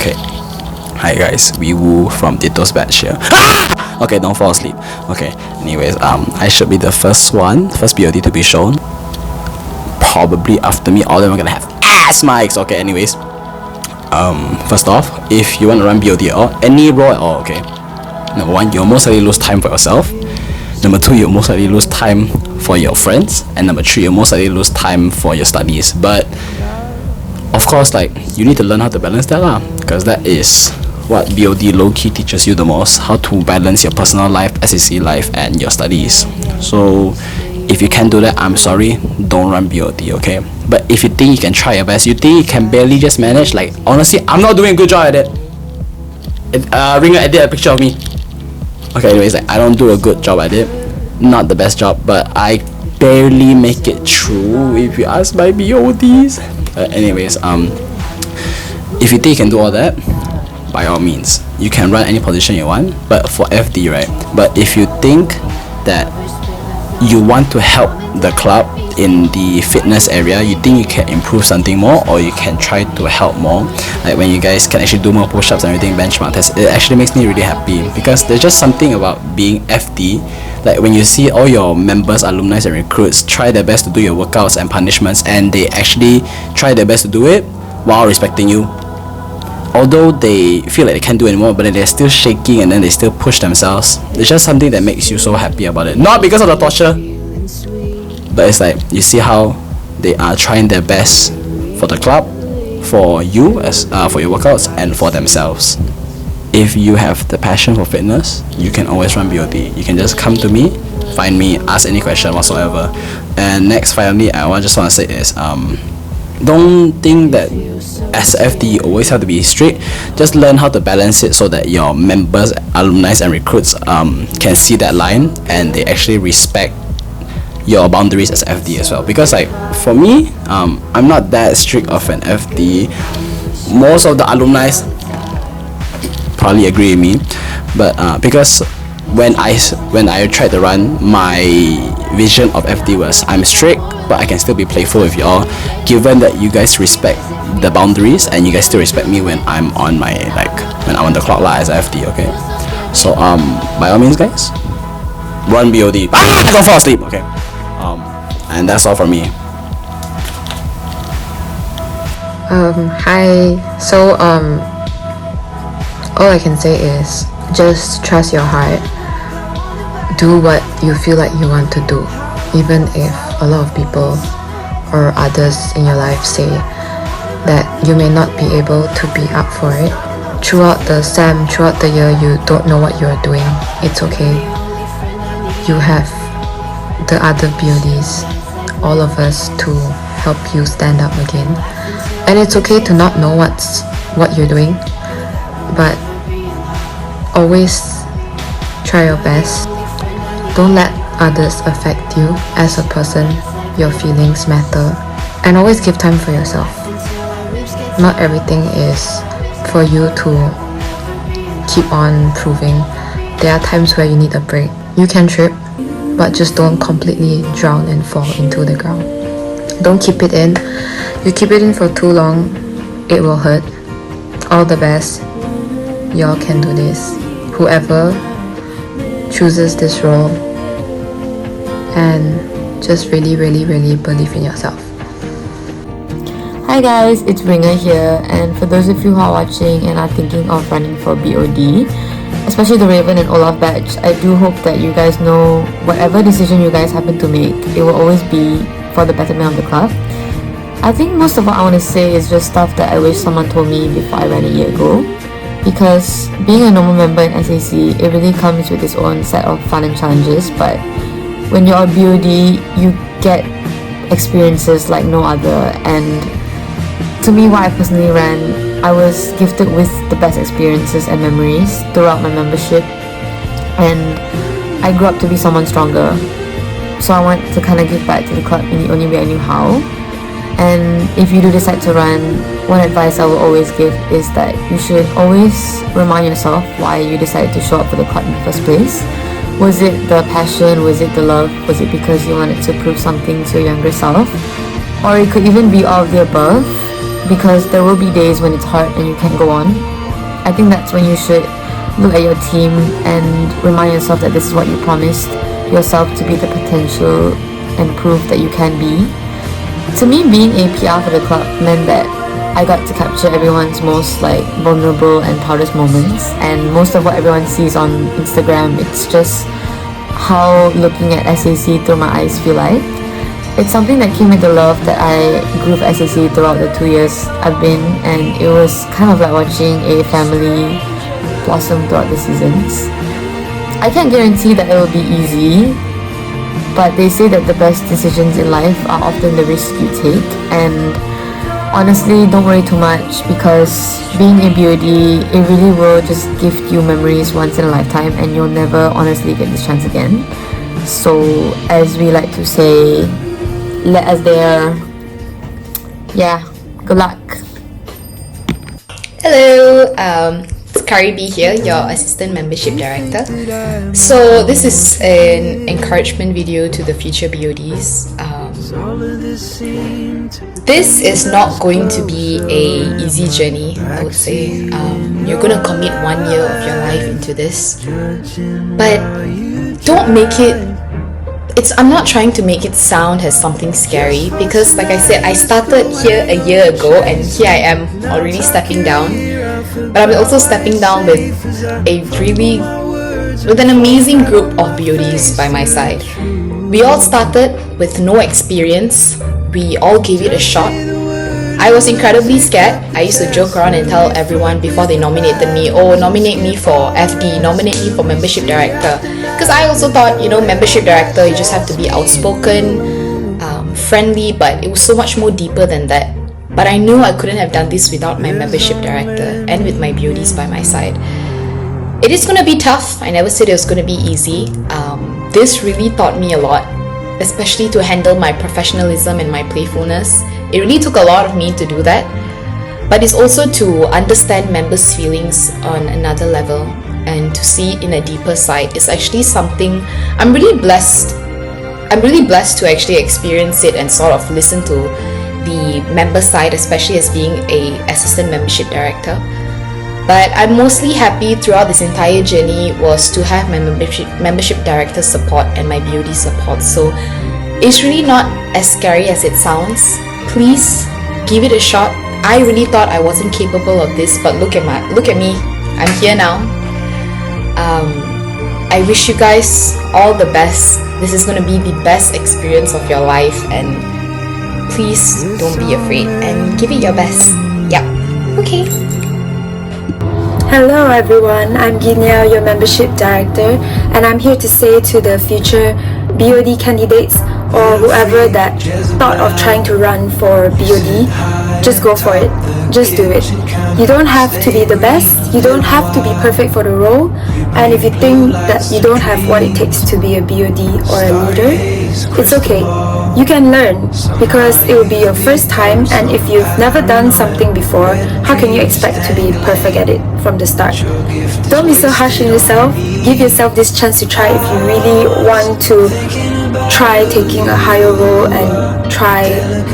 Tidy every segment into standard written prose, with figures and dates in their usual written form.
Okay. Hi guys, we woo from Tito's batch here. Okay, don't fall asleep. Okay, anyways, I should be the first BOD to be shown. Probably after me, all of them are gonna have ass mics. Okay, anyways, first off, if you want to run BOD or any role at all, okay, number one, you'll most likely lose time for yourself. Number two, you'll most likely lose time for your friends. And number three, you'll most likely lose time for your studies. But of course, like, you need to learn how to balance that lah, because that is what BOD low-key teaches you the most, how to balance your personal life, SAC life, and your studies. So if you can't do that, I'm sorry, don't run BOD, okay? But if you think you can try your best, you think you can barely just manage, like, honestly, I'm not doing a good job at it. Ringer edit a picture of me. Okay, anyways, like, I don't do a good job at it, not the best job, but I barely make it through if you ask my BODs. Anyways, if you think you can do all that, by all means, you can run any position you want, but for FD, right? But if you think that you want to help the club in the fitness area, you think you can improve something more, or you can try to help more, like when you guys can actually do more push-ups and everything, benchmark tests, it actually makes me really happy, because there's just something about being FD, like when you see all your members, alumni and recruits try their best to do your workouts and punishments, and they actually try their best to do it while respecting you, although they feel like they can't do anymore, but then they're still shaking and then they still push themselves. It's just something that makes you so happy about it, not because of the torture, but it's like you see how they are trying their best for the club, for you, as for your workouts, and for themselves. If you have the passion for fitness, you can always run BOD. You can just come to me, find me, ask any question whatsoever. And next, finally, I just want to say is, don't think that as FD you always have to be strict. Just learn how to balance it so that your members, alumni and recruits can see that line, and they actually respect your boundaries as FD as well. Because like for me, I'm not that strict of an FD. Most of the alumni probably agree with me, but because when I tried to run, my vision of FD was I'm strict, but I can still be playful with y'all, given that you guys respect the boundaries and you guys still respect me when I'm on my, like, when I'm on the clock lah as FD, okay? So by all means, guys, run BOD. Don't fall asleep, okay? And that's all from me. Hi. So all I can say is just trust your heart. Do what you feel like you want to do, even if a lot of people or others in your life say that you may not be able to be up for it. Throughout the SEM, throughout the year, you don't know what you're doing. It's okay. You have the other BODs, all of us, to help you stand up again. And it's okay to not know what you're doing, but always try your best. Don't let others affect you as a person. Your feelings matter, and always give time for yourself. Not everything is for you to keep on proving. There are times where you need a break. You can trip, but just don't completely drown and fall into the ground. Don't keep it in. You keep it in for too long, it will hurt. All the best. Y'all can do this. Whoever chooses this role, and just really believe in yourself. Hi guys, it's Ringer here, and for those of you who are watching and are thinking of running for BOD, especially the Raven and Olaf batch, I do hope that you guys know whatever decision you guys happen to make, it will always be for the betterment of the club. I think most of what I want to say is just stuff that I wish someone told me before I ran a year ago. Because being a normal member in SAC, it really comes with its own set of fun and challenges, but when you're a BOD, you get experiences like no other, and to me, what I personally ran, I was gifted with the best experiences and memories throughout my membership, and I grew up to be someone stronger. So I want to kind of give back to the club in the only way I knew how. And if you do decide to run, one advice I will always give is that you should always remind yourself why you decided to show up for the club in the first place. Was it the passion? Was it the love? Was it because you wanted to prove something to your younger self? Or it could even be all of the above, because there will be days when it's hard and you can't go on. I think that's when you should look at your team and remind yourself that this is what you promised yourself to be the potential and proof that you can be. To me, being a PR for the club meant that I got to capture everyone's most vulnerable and proudest moments, and most of what everyone sees on Instagram, it's just how looking at SAC through my eyes feel like. It's something that came with the love that I grew for SAC throughout the 2 years I've been, and it was kind of like watching a family blossom throughout the seasons. I can't guarantee that it will be easy, but they say that the best decisions in life are often the risks you take, and honestly, don't worry too much, because being a BOD, it really will just gift you memories once in a lifetime, and you'll never honestly get this chance again. So, as we like to say, let us there. Yeah, good luck. Hello, it's Kari B here, your Assistant Membership Director. So this is an encouragement video to the future BODs. This is not going to be an easy journey, I would say. You're going to commit 1 year of your life into this. But don't make it... I'm not trying to make it sound as something scary, because like I said, I started here a year ago and here I am already stepping down. But I'm also stepping down with an amazing group of BODs by my side. We all started with no experience. We all gave it a shot. I was incredibly scared. I used to joke around and tell everyone before they nominated me, oh, nominate me for FD, nominate me for membership director. Because I also thought, membership director, you just have to be outspoken, friendly, but it was so much more deeper than that. But I knew I couldn't have done this without my membership director and with my BODs by my side. It is going to be tough. I never said it was going to be easy. This really taught me a lot, especially to handle my professionalism and my playfulness. It really took a lot of me to do that. But it's also to understand members' feelings on another level and to see it in a deeper side. It's actually something I'm really blessed to actually experience it and sort of listen to the member side, especially as being a assistant membership director. But I'm mostly happy throughout this entire journey was to have my membership director support and my BOD support. So it's really not as scary as it sounds. Please give it a shot. I really thought I wasn't capable of this, but look at me. I'm here now. I wish you guys all the best. This is going to be the best experience of your life, and please don't be afraid and give it your best. Yeah. Okay. Hello everyone, I'm Ginia, your membership director, and I'm here to say to the future BOD candidates or whoever that thought of trying to run for BOD, just go for it. Just do it. You don't have to be the best, you don't have to be perfect for the role, and if you think that you don't have what it takes to be a BOD or a leader, it's okay. You can learn, because it will be your first time, and if you've never done something before, how can you expect to be perfect at it from the start? Don't be so harsh on yourself. Give yourself this chance to try if you really want to try taking a higher role and try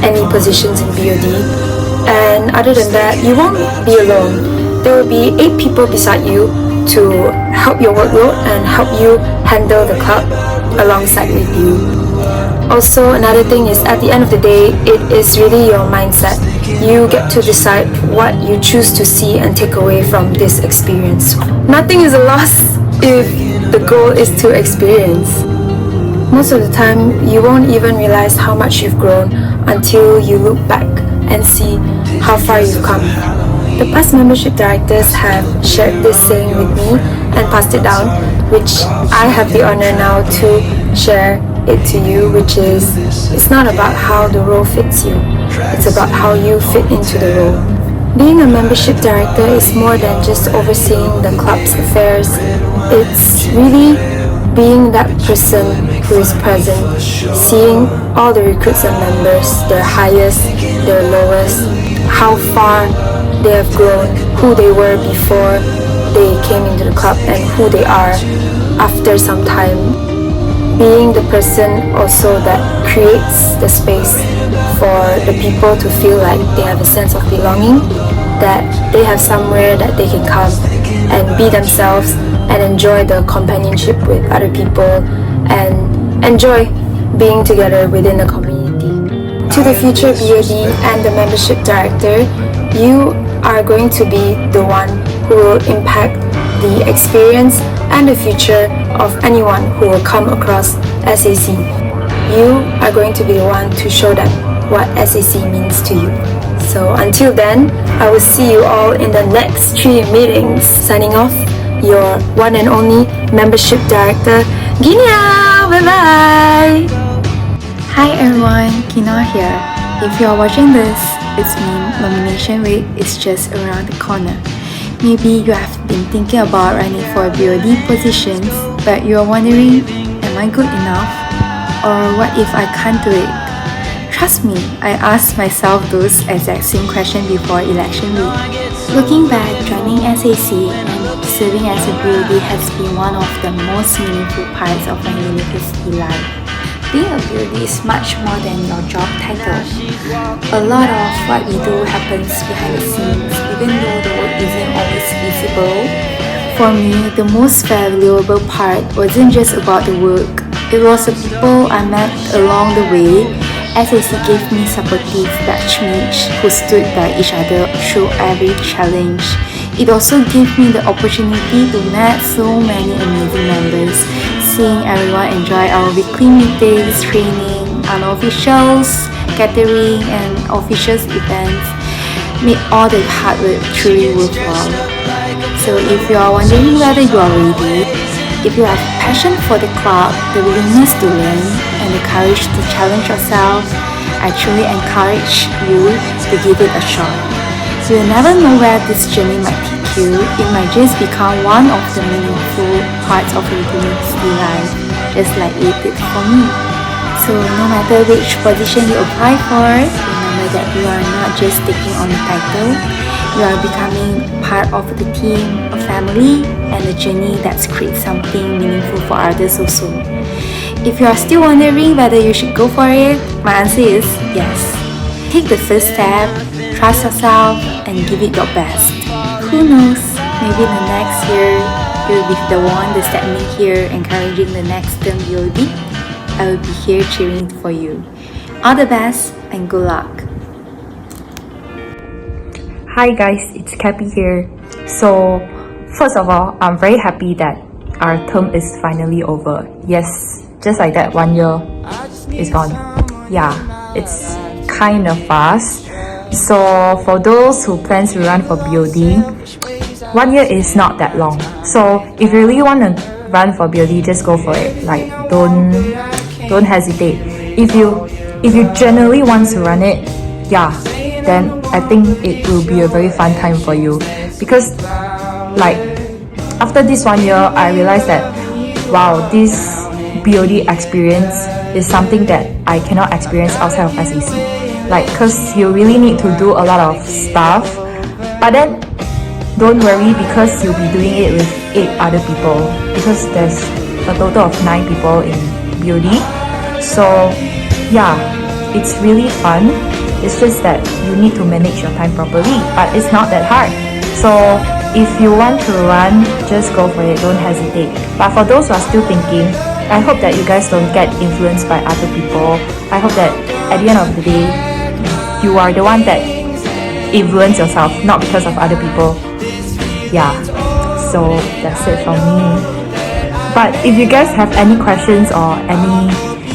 any positions in BOD. And other than that, you won't be alone. There will be 8 people beside you to help your workload and help you handle the club alongside with you. Also, another thing is, at the end of the day, it is really your mindset. You get to decide what you choose to see and take away from this experience. Nothing is a loss if the goal is to experience. Most of the time, you won't even realize how much you've grown until you look back and see how far you've come. The past membership directors have shared this saying with me and passed it down, which I have the honor now to share it to you, which is, it's not about how the role fits you, it's about how you fit into the role. Being a membership director is more than just overseeing the club's affairs. It's really being that person who is present, seeing all the recruits and members, their highest, their lowest, how far they have grown, who they were before they came into the club and who they are after some time. Being the person also that creates the space for the people to feel like they have a sense of belonging, that they have somewhere that they can come and be themselves and enjoy the companionship with other people and enjoy being together within the community. To the future BOD and the membership director, you are going to be the one who will impact the experience and the future of anyone who will come across SAC. You are going to be the one to show them what SAC means to you. So until then, I will see you all in the next 3 meetings. Signing off, your one and only membership director, Ginia. Bye bye. Hi everyone, Kina here. If you are watching this, it means nomination week is just around the corner. Maybe you have been thinking about running for BOD positions, but you are wondering, am I good enough? Or what if I can't do it? Trust me, I asked myself those exact same questions before election week. Looking back, joining SAC and serving as a BOD has been one of the most meaningful parts of my university life. Being a BOD is much more than your job title. A lot of what we do happens behind the scenes, even though the work isn't always visible. For me, the most valuable part wasn't just about the work. It was the people I met along the way. SAC gave me supportive batchmates who stood by each other through every challenge. It also gave me the opportunity to meet so many amazing members, seeing everyone enjoy our weekly meetings, training, unofficials, catering, and officials events made all the hard work truly worthwhile. So if you are wondering whether you are ready, if you have passion for the club, the willingness to learn, and the courage to challenge yourself, I truly encourage you to give it a shot. You will never know where this journey might take you. It might just become one of the meaningful parts of your university life, just like it did for me. So no matter which position you apply for, remember that you are not just taking on the title, you are becoming part of the team, a family, and a journey that's creates something meaningful for others also. If you are still wondering whether you should go for it, my answer is yes. Take the first step, trust yourself, and give it your best. Who knows, maybe the next year you'll be the one that's standing here encouraging the next term BOD. I will be here cheering for you. All the best and good luck. Hi guys, it's Cappy here. So, first of all, I'm very happy that our term is finally over. Yes, just like that, 1 year is gone. Yeah, it's kind of fast. So, for those who plan to run for BOD, 1 year is not that long. So, if you really want to run for BOD, just go for it. Like, don't hesitate. If you genuinely want to run it, yeah, then I think it will be a very fun time for you. Because like after this 1 year, I realized that wow, this BOD experience is something that I cannot experience outside of SAC. Like, cause you really need to do a lot of stuff, but then don't worry because you'll be doing it with 8 other people, because there's a total of 9 people in BOD. So yeah, it's really fun. It's just that you need to manage your time properly, but it's not that hard. So if you want to run, just go for it, don't hesitate. But for those who are still thinking, I hope that you guys don't get influenced by other people. I hope that at the end of the day, you are the one that influence yourself, not because of other people. Yeah, so that's it from me. But if you guys have any questions or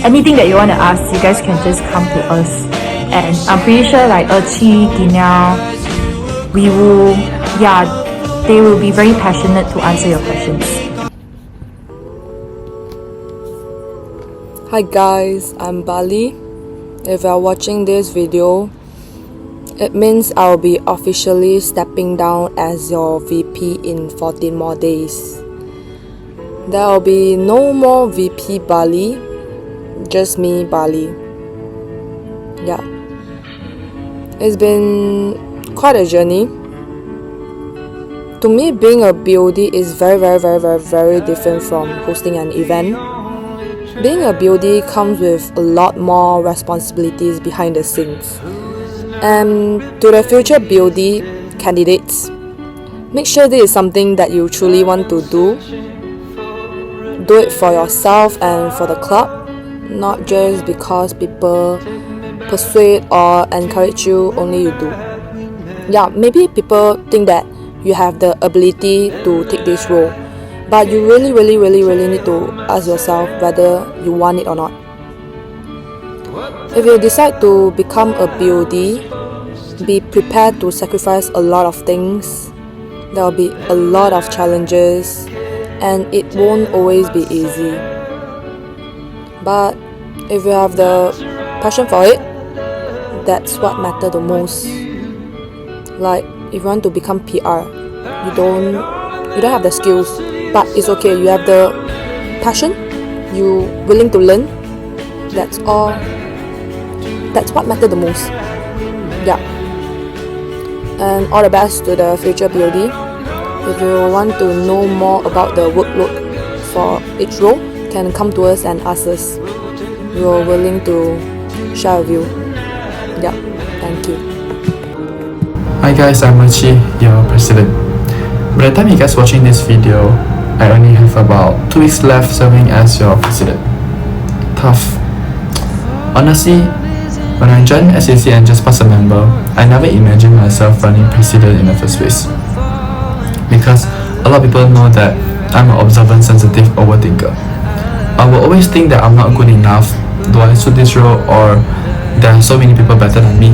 anything that you want to ask, you guys can just come to us. And I'm pretty sure like Erchi, Ginel, Wiwu, yeah, they will be very passionate to answer your questions. Hi guys, I'm Bali. If you are watching this video, it means I'll be officially stepping down as your VP in 14 more days. There will be no more VP Bali, just me Bali. Yeah. It's been quite a journey. To me, being a BOD is very different from hosting an event. Being a BOD comes with a lot more responsibilities behind the scenes. And to the future BOD candidates, make sure this is something that you truly want to do. Do it for yourself and for the club, not just because people persuade or encourage you, only you do. Yeah, maybe people think that you have the ability to take this role, but you really need to ask yourself whether you want it or not. If you decide to become a BOD, be prepared to sacrifice a lot of things. There will be a lot of challenges, and it won't always be easy. But if you have the passion for it, that's what matters the most. Like if you want to become PR, you don't have the skills, but it's okay. You have the passion. You willing to learn. That's all. That's what matters the most. Yeah. And all the best to the future BOD. If you want to know more about the workload for each role, can come to us and ask us. We are willing to share with you. Yeah, thank you. Hi guys, I'm Archie, your president. By the time you guys watching this video, I only have about 2 weeks left serving as your president. Tough. Honestly, when I joined SAC and just passed a member, I never imagined myself running president in the first place. Because a lot of people know that I'm an observant, sensitive overthinker. I will always think that I'm not good enough, do I suit this role, or there are so many people better than me.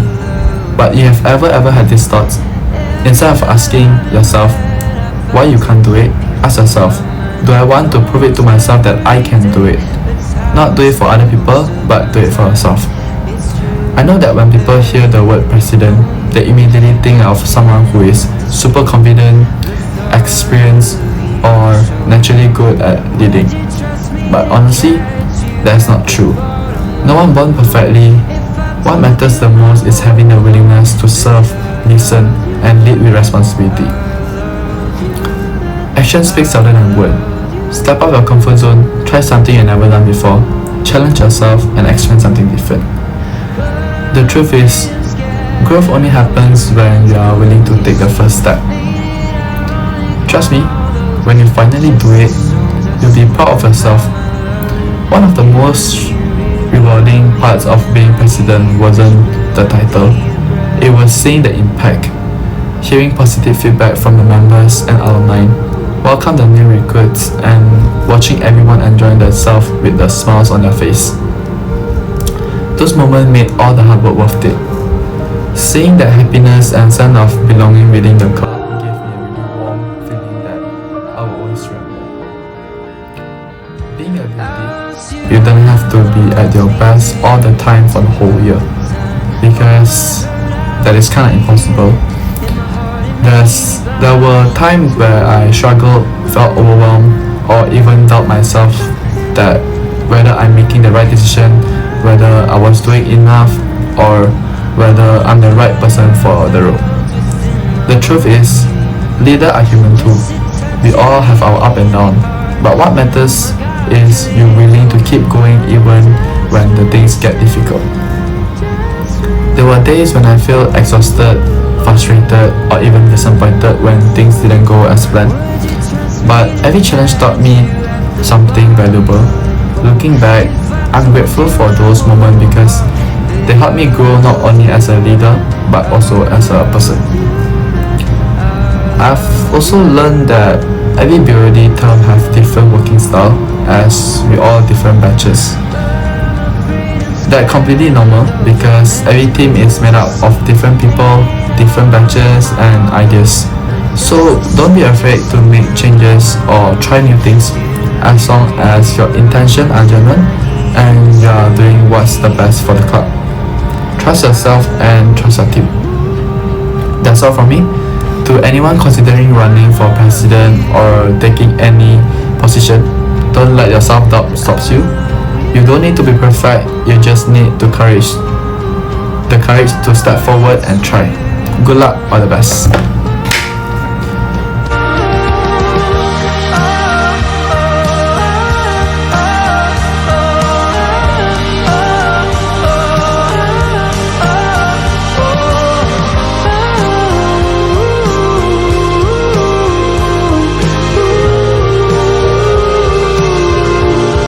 But you have ever had these thoughts? Instead of asking yourself why you can't do it, ask yourself, do I want to prove it to myself that I can do it? Not do it for other people, but do it for yourself. I know that when people hear the word president, they immediately think of someone who is super confident, experienced, or naturally good at leading. But honestly, that's not true. No one born perfectly. What matters the most is having the willingness to serve, listen, and lead with responsibility. Action speaks louder than word. Step out of your comfort zone, try something you've never done before, challenge yourself, and experience something different. The truth is, growth only happens when you are willing to take the first step. Trust me, when you finally do it, you'll be proud of yourself. One of the most rewarding parts of being president wasn't the title, it was seeing the impact, hearing positive feedback from the members and alumni, welcome the new recruits, and watching everyone enjoying themselves with the smiles on their face. Those moments made all the hard work worth it. Seeing that happiness and sense of belonging within the club gave me a really warm feeling that I will always remember. Being a BOD, you don't have to be at your best all the time for the whole year, because that is kind of impossible. There were times where I struggled, felt overwhelmed, or even doubt myself that whether I'm making the right decision, whether I was doing enough, or whether I'm the right person for the role. The truth is, leaders are human too. We all have our up and down, but what matters is you willing to keep going even when the things get difficult. There were days when I felt exhausted, frustrated, or even disappointed when things didn't go as planned. But every challenge taught me something valuable. Looking back, I'm grateful for those moments because they helped me grow not only as a leader but also as a person. I've also learned that every BOD term have different working style, as we all different batches. That's completely normal because every team is made up of different people, different batches and ideas. So don't be afraid to make changes or try new things, as long as your intentions are genuine and you are doing what's the best for the club. Trust yourself and trust your team. That's all from me. To anyone considering running for president or taking any position, don't let your self-doubt stop you. You don't need to be perfect, you just need the courage to step forward and try. Good luck, all the best.